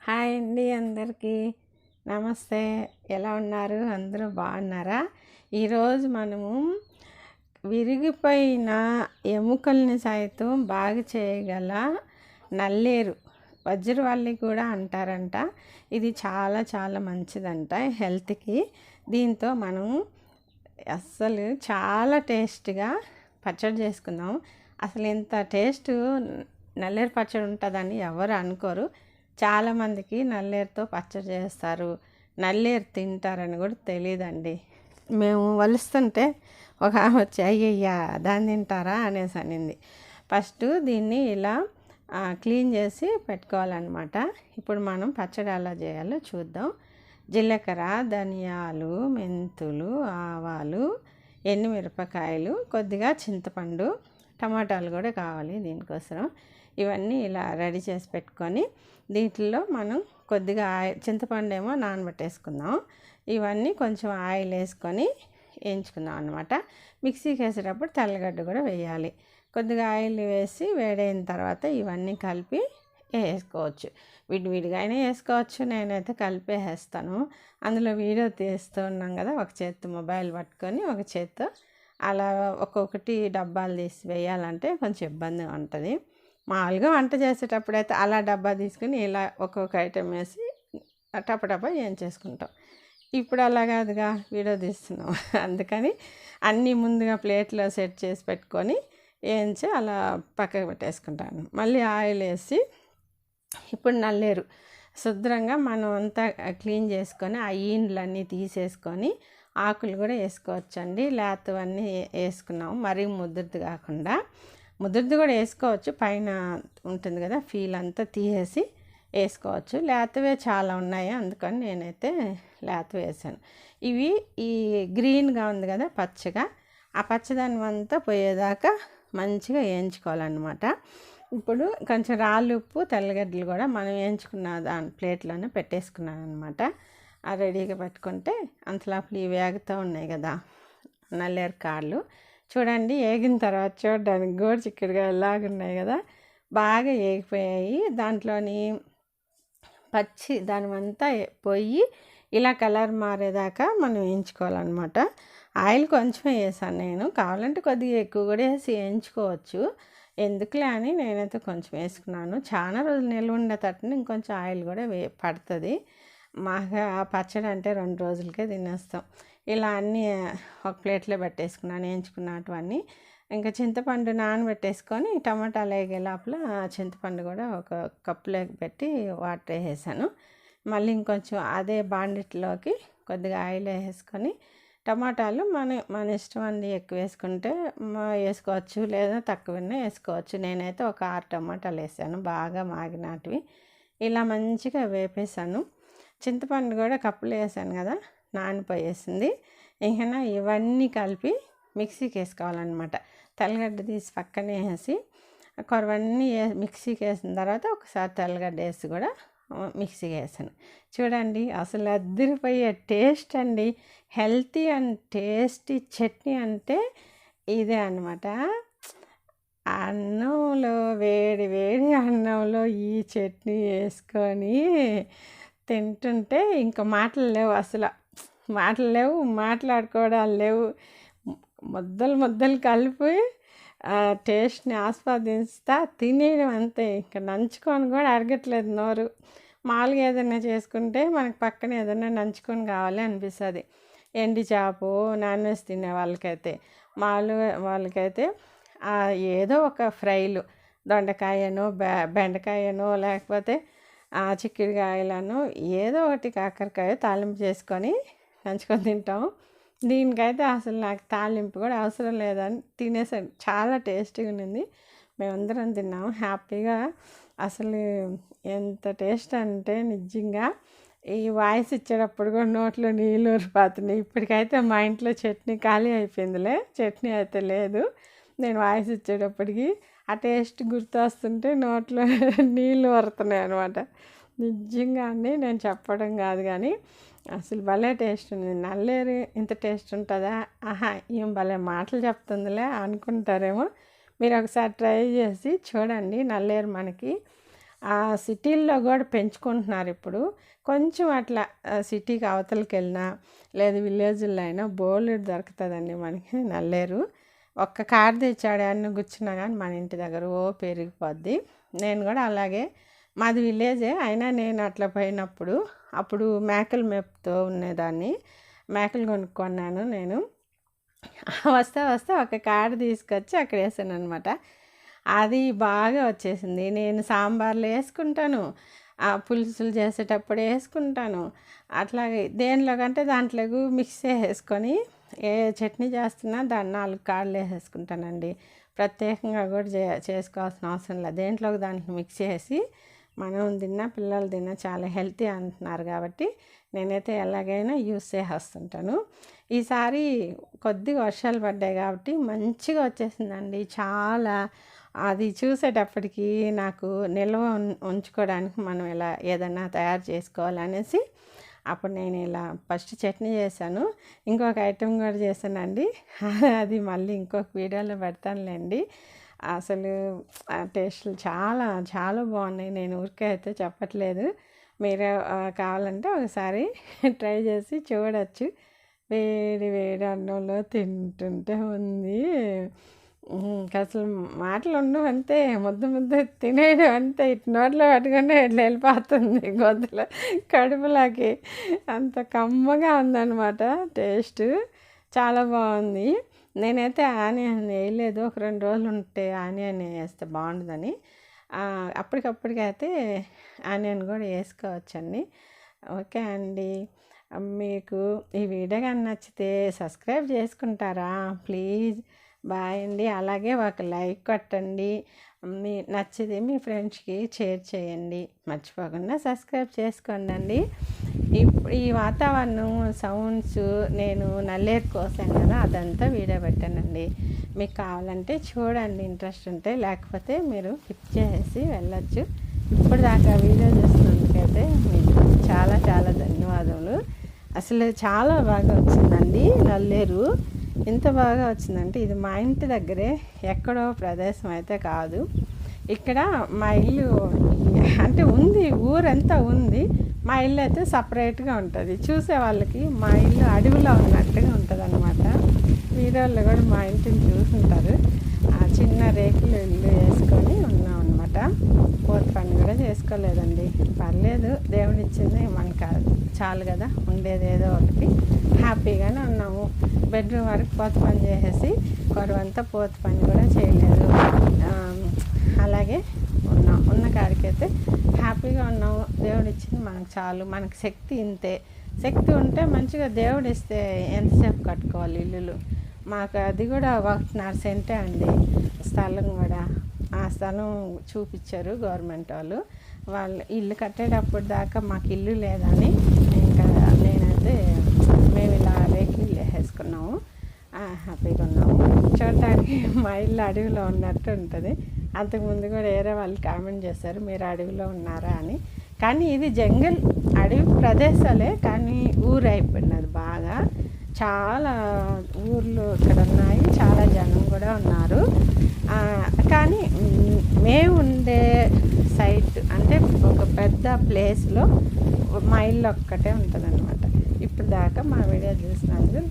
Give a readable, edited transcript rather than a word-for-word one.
Hi అండి, అందరికీ నమస్తే. ఎలా ఉన్నారు? అందరూ బాగున్నారా? ఈరోజు మనము విరిగిపోయిన ఎముకల్ని సైతం బాగు చేయగల నల్లేరు వజ్రవల్లి కూడా అంటారంట. ఇది చాలా చాలా మంచిదంట హెల్త్కి. దీంతో మనం అస్సలు చాలా టేస్ట్గా పచ్చడి చేసుకుందాం. అసలు ఇంత టేస్ట్ నల్లేరు పచ్చడి ఉంటుందని ఎవరు అనుకోరు. చాలామందికి నల్లేరుతో పచ్చడి చేస్తారు, నల్లేరు తింటారని కూడా తెలియదండి. మేము వలుస్తుంటే ఒక ఆమె వచ్చి అయ్యయ్యా దాన్ని తింటారా అనేసి అనింది. ఫస్ట్ దీన్ని ఇలా క్లీన్ చేసి పెట్టుకోవాలన్నమాట. ఇప్పుడు మనం పచ్చడి ఎలా చేయాలో చూద్దాం. జీలకర్ర, ధనియాలు, మెంతులు, ఆవాలు, ఎండుమిరపకాయలు, కొద్దిగా చింతపండు, టమాటాలు కూడా కావాలి దీనికోసం. ఇవన్నీ ఇలా రెడీ చేసి పెట్టుకొని దీంట్లో మనం కొద్దిగా చింతపండు ఏమో నానబెట్టేసుకుందాం. ఇవన్నీ కొంచెం ఆయిల్ వేసుకొని వేయించుకుందాం అనమాట. మిక్సీకి వేసేటప్పుడు తెల్లగడ్డ కూడా వేయాలి. కొద్దిగా ఆయిల్ వేసి వేడైన తర్వాత ఇవన్నీ కలిపి వేసుకోవచ్చు. విడివిడిగా అయినా వేసుకోవచ్చు. నేనైతే కలిపి వేస్తాను. అందులో వీడియో తీస్తూ ఉన్నాం కదా, ఒక చేత్తో మొబైల్ పట్టుకొని ఒక చేత్తో అలా ఒక్కొక్కటి డబ్బాలు తీసి వేయాలంటే కొంచెం ఇబ్బందిగా ఉంటుంది. మామూలుగా వంట చేసేటప్పుడు అయితే అలా డబ్బా తీసుకుని ఇలా ఒక్కొక్క ఐటెం వేసి టపటపా ఏం చేసుకుంటాం. ఇప్పుడు అలా కాదుగా, వీడియో తీస్తున్నాం. అందుకని అన్నీ ముందుగా ప్లేట్లో సెట్ చేసి పెట్టుకొని వేయించి అలా పక్కకు పెట్టేసుకుంటాను. మళ్ళీ ఆయిల్ వేసి ఇప్పుడు నల్లేరు శుభ్రంగా మనం అంతా క్లీన్ చేసుకొని ఆ ఈండ్లన్నీ తీసేసుకొని ఆకులు కూడా వేసుకోవచ్చండి. లేతవన్నీ వేసుకున్నాము, మరీ ముద్రది కాకుండా. ముద్రది కూడా వేసుకోవచ్చు, పైన ఉంటుంది కదా ఫీల్ అంతా తీసేసి వేసుకోవచ్చు. లేతవే చాలా ఉన్నాయి, అందుకని నేనైతే లేతవే వేసాను. ఇవి ఈ గ్రీన్గా ఉంది కదా పచ్చగా, ఆ పచ్చదనం అంతా పోయేదాకా మంచిగా వేయించుకోవాలన్నమాట. ఇప్పుడు కొంచెం రాళ్ళు ఉప్పు, తెల్లగడ్డలు కూడా మనం వేయించుకున్న దాని ప్లేట్లోనే పెట్టేసుకున్నాను అనమాట. రెడీగా పెట్టుకుంటే అంతలోపల ఇవి వేగుతూ ఉన్నాయి కదా నల్లేరు కాళ్ళు. చూడండి, వేగిన తర్వాత చూడడానికి గోరు చిక్కుడుగా ఎలాగున్నాయి కదా, బాగా వేగిపోయాయి. దాంట్లోని పచ్చి దానిమంతా పోయి ఇలా కలర్ మారేదాకా మనం వేయించుకోవాలన్నమాట. ఆయిల్ కొంచెమే వేసాను నేను, కావాలంటే కొద్దిగా ఎక్కువ కూడా వేసి వేయించుకోవచ్చు. ఎందుకులే అని నేనైతే కొంచెం వేసుకున్నాను. చాలా రోజులు నిల్వ ఉండేటట్టున ఇంకొంచెం ఆయిల్ కూడా పడుతుంది. మాగా పచ్చడి అంటే 2 రోజులకే తినేస్తాం. ఇలా అన్నీ ఒక ప్లేట్లో పెట్టేసుకున్నాను వేయించుకున్నటువన్నీ. ఇంకా చింతపండు నానబెట్టేసుకొని టమాటాలు వేగే లోపల చింతపండు కూడా ఒక కప్పులోకి పెట్టి వాటర్ వేసేసాను. మళ్ళీ ఇంకొంచెం అదే బాండిట్లోకి కొద్దిగా ఆయిల్ వేసుకొని టమాటాలు మన ఇష్టం అండి. ఎక్కువ వేసుకుంటే వేసుకోవచ్చు, లేదా తక్కువనే వేసుకోవచ్చు. నేనైతే ఒక 6 టమాటాలు వేసాను, బాగా మాగినటివి. ఇలా మంచిగా వేపేసాను. చింతపండు కూడా కప్పులో వేసాను కదా, నానిపోయేసింది. ఇంకా ఇవన్నీ కలిపి మిక్సీకి వేసుకోవాలన్నమాట. తెల్లగడ్డ తీసి పక్కనే వేసి కొరవన్నీ మిక్సీకి వేసిన తర్వాత ఒకసారి తెల్లగడ్డ వేసి కూడా మిక్సీకి వేసాను. చూడండి, అసలు అదిరిపోయే టేస్ట్ అండి. హెల్తీ అండ్ టేస్టీ చట్నీ అంటే ఇదే అన్నమాట. అన్నంలో వేడి వేడి అన్నంలో ఈ చట్నీ వేసుకొని తింటుంటే ఇంకా మాటలు లేవు, అసలు మాటలు లేవు, మాట్లాడుకోవడాలు లేవు. ముద్దలు ముద్దలు కలిపి టేస్ట్ని ఆస్వాదిస్తా తినేయడం అంతే. ఇంకా నంచుకొని కూడా అరగట్లేదు నోరు. మామూలుగా ఏదైనా చేసుకుంటే మనకు పక్కన ఏదైనా నంచుకొని కావాలి అనిపిస్తుంది. ఎండి చేప నాన్ వెజ్ తినే వాళ్ళకైతే, మామూలుగా వాళ్ళకైతే ఏదో ఒక ఫ్రైలు, దొండకాయనో బెండకాయనో లేకపోతే చిక్కుడుకాయలను ఏదో ఒకటి కాకరకాయ తాలింపు చేసుకొని నంచుకొని తింటాం. దీనికైతే అసలు నాకు తాలింపు కూడా అవసరం లేదని తినేసాను. చాలా టేస్టీగా ఉన్నింది. మేమందరం తిన్నాము హ్యాపీగా. అసలు ఎంత టేస్ట్ అంటే నిజంగా ఈ వాయిస్ ఇచ్చేటప్పుడు కూడా నోట్లో నీళ్ళు ఊరిపోతున్నాయి. ఇప్పటికైతే మా ఇంట్లో చట్నీ ఖాళీ అయిపోయిందిలే, చట్నీ అయితే లేదు. నేను వాయిస్ ఇచ్చేటప్పటికి ఆ టేస్ట్ గుర్తు వస్తుంటే నోట్లో నీళ్ళు ఊరుతున్నాయి అనమాట. నిజంగా అండి, నేను చెప్పడం కాదు కానీ అసలు భలే టేస్ట్ ఉంది. నల్లేరు ఇంత టేస్ట్ ఉంటుందా, ఆహా ఏం భలే మాటలు చెప్తుందిలే అనుకుంటారేమో. మీరు ఒకసారి ట్రై చేసి చూడండి. నల్లేరు మనకి ఆ సిటీల్లో కూడా పెంచుకుంటున్నారు ఇప్పుడు. కొంచెం అట్లా సిటీకి అవతలకి వెళ్ళినా లేదు విలేజ్లో అయినా బోలెడు దొరుకుతుందండి మనకి నల్లేరు. ఒక్క కాడ తెచ్చాడు అన్నీ గుచ్చినా కానీ మన ఇంటి దగ్గర పెరిగిపోద్ది. నేను కూడా అలాగే, మాది విలేజే అయినా నేను అట్లా పోయినప్పుడు అప్పుడు మేకలు మేపుతూ ఉండేదాన్ని. మేకలు కొనుక్కున్నాను నేను. వస్తా వస్తా ఒక కాడ తీసుకొచ్చి అక్కడ వేసాను అనమాట. అది బాగా వచ్చేసింది. నేను సాంబార్లో వేసుకుంటాను, పులుసులు చేసేటప్పుడు వేసుకుంటాను. అట్లాగే దేనిలో కంటే దాంట్లోకి మిక్స్ చేసేసుకొని ఏ చట్నీ చేస్తున్నా దాన్ని 4 కాడలు వేసేసుకుంటానండి. ప్రత్యేకంగా కూడా చేసుకోవాల్సిన అవసరం లేదు. దేంట్లోకి దాంట్లో మిక్స్ చేసి మనం తిన్నా పిల్లలు తిన్నా చాలా హెల్తీ అంటున్నారు కాబట్టి నేనైతే ఎలాగైనా యూస్ చేసేస్తుంటాను. ఈసారి కొద్దిగా వర్షాలు పడ్డాయి కాబట్టి మంచిగా వచ్చేసిందండి. చాలా అది చూసేటప్పటికి నాకు నిల్వ ఉంచుకోవడానికి మనం ఇలా ఏదైనా తయారు చేసుకోవాలనేసి అప్పుడు నేను ఇలా ఫస్ట్ చట్నీ చేశాను. ఇంకొక ఐటెం కూడా చేశానండి. అది మళ్ళీ ఇంకొక వీడియోలో పెడతానులేండి. అసలు ఆ టేస్ట్లు చాలా చాలా బాగున్నాయి. నేను ఊరికే అయితే చెప్పట్లేదు. మీరు కావాలంటే ఒకసారి ట్రై చేసి చూడవచ్చు. వేడి వేడి అన్నంలో తింటుంటే ఉంది అసలు మాటలు ఉండవు అంతే. ముద్ద ముద్ద తినేయడం అంతే. ఇటు నోట్లో పట్టుకుంటే ఇట్లా వెళ్ళిపోతుంది గొంతులో కడుపులోకి. అంత కమ్మగా ఉందన్నమాట టేస్ట్. చాలా బాగుంది. నేనైతే ఆనియన్ వేయలేదు. ఒక 2 రోజులు ఉంటే ఆనియన్ వేస్తే బాగుంటుందని. అప్పటికప్పటికైతే ఆనియన్ కూడా వేసుకోవచ్చండి. ఓకే అండి, మీకు ఈ వీడియో కానీ నచ్చితే సబ్స్క్రైబ్ చేసుకుంటారా ప్లీజ్? బాయ్ అండి. అలాగే ఒక లైక్ కొట్టండి. నచ్చితే మీ ఫ్రెండ్స్కి షేర్ చేయండి. మర్చిపోకుండా సబ్స్క్రైబ్ చేసుకోండి. ఇప్పుడు ఈ వాతావరణం సౌండ్స్ నేను నల్లేరు కోసాను కదా, అదంతా వీడియో పెట్టానండి. మీకు కావాలంటే చూడండి ఇంట్రెస్ట్ ఉంటే, లేకపోతే మీరు క్లిక్ చేసి వెళ్ళచ్చు. ఇప్పుడు దాకా వీడియో చూసినందుకైతే మీకు చాలా చాలా ధన్యవాదములు. అసలు చాలా బాగా వచ్చిందండి నల్లేరు. ఇంత బాగా వచ్చిందంటే ఇది మా ఇంటి దగ్గరే, ఎక్కడో ప్రదేశం అయితే కాదు. ఇక్కడ మా ఇల్లు అంటే ఉంది, ఊరంతా ఉంది. మా ఇల్లు అయితే సపరేట్గా ఉంటుంది. చూసే వాళ్ళకి మా ఇల్లు అడవిలో ఉన్నట్టుగా ఉంటుంది అనమాట. వీడియోలో కూడా మా ఇంటిని చూసుంటారు. ఆ చిన్న రేకులు ఇల్లు వేసుకొని ఉన్నాం అనమాట. పోత పని కూడా చేసుకోలేదండి. పర్లేదు, దేవుడు ఇచ్చింది మనకు చాలు కదా, ఉండేది ఏదో ఒకటి. హ్యాపీగానే ఉన్నాము. బెడ్రూమ్ వరకు పోత పని చేసేసి కొరవంతా పోత పని కూడా చేయలేదు. అలాగే ఉన్న కాడికైతే హ్యాపీగా ఉన్నాము. దేవుడు ఇచ్చింది మనకు చాలు. మనకు శక్తి ఇంతే. శక్తి ఉంటే మంచిగా దేవుడు ఇస్తే ఎంతసేపు కట్టుకోవాలి ఇల్లులు. మాకు అది కూడా 1.5 సెంటే అండి స్థలం కూడా. ఆ స్థలం చూపించారు గవర్నమెంట్ వాళ్ళు ఇల్లు కట్టేటప్పుడు దాకా మాకు ఇల్లు లేదని ఇంకా నేనైతే మేము ఇలా రేకులు వేసుకున్నాము. హ్యాపీగా ఉన్నాము. చూడటానికి మా ఇల్లు అడవిలో ఉన్నట్టు ఉంటుంది. అంతకుముందు కూడా వేరే వాళ్ళు కామెంట్ చేశారు మీరు అడవిలో ఉన్నారా అని. కానీ ఇది జంగల్, అడవి ప్రదేశాలే కానీ ఊరు అయిపోయినది బాగా. చాలా ఊర్లు ఇక్కడ ఉన్నాయి, చాలా జనం కూడా ఉన్నారు. కానీ మేము ఉండే సైట్ అంటే ఒక పెద్ద ప్లేస్లో మా ఇల్లు ఒక్కటే ఉంటుంది అనమాట. ఇప్పుడు దాకా మా వీడియో చూసినందుకు